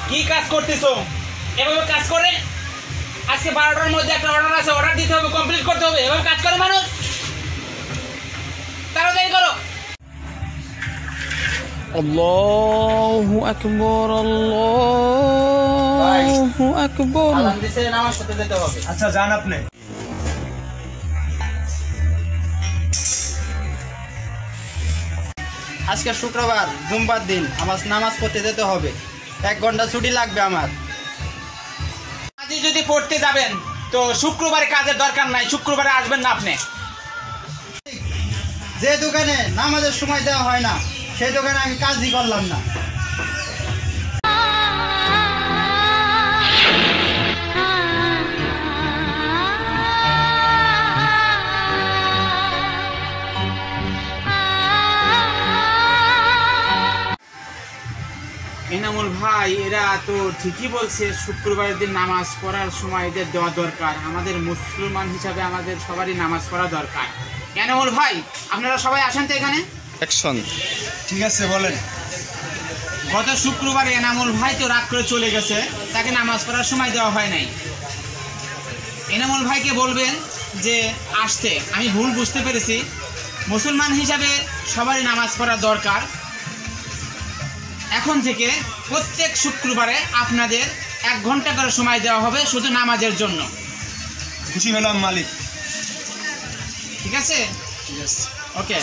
কি কাজ করতেছো? এভাবে কাজ করে? আজকে 12টার মধ্যে একটা অর্ডার আছে, অর্ডার দিতে হবে, কমপ্লিট করতে হবে। এভাবে কাজ করে মানুষ? তাড়াতাড়ি করো। আল্লাহু আকবার, আল্লাহু আকবার। আযান দিছে, নামাজ পড়তে যেতে হবে। আচ্ছা যান আপনি। আজকে শুক্রবার, জুম্মার দিন, আমার নামাজ পড়তে যেতে হবে। 1 ঘন্টা ছুটি লাগবে আমার। আজই যদি পড়তে যাবেন তো শুক্রবারে কাজের দরকার নাই, শুক্রবারে আসবেন না আপনি। যে দোকানে নামাজের সময় দেওয়া হয় না, সেই দোকানে আমি কাজই করলাম না। এনামুল ভাই, এরা তো ঠিকই বলছে, শুক্রবারের দিন নামাজ পড়ার সময় এদের দেওয়া দরকার। আমাদের মুসলমান হিসাবে আমাদের সবারই নামাজ পড়া দরকার। এনামুল ভাই, আপনারা সবাই আসেন তো এখানে। অ্যাকশন। ঠিক আছে বলেন। গত শুক্রবারে এনামুল ভাই তো রাগ করে চলে গেছে, তাকে নামাজ পড়ার সময় দেওয়া হয় নাই। এনামুল ভাইকে বলবেন যে আসতে। আমি ভুল বুঝতে পেরেছি, মুসলমান হিসাবে সবারই নামাজ পড়া দরকার। এখন থেকে প্রত্যেক শুক্রবারে আপনাদের 1 ঘন্টা করে সময় দেওয়া হবে শুধু নামাজের জন্য। খুশি হলাম মালিক। ঠিক আছে? ঠিক আছে। ওকে।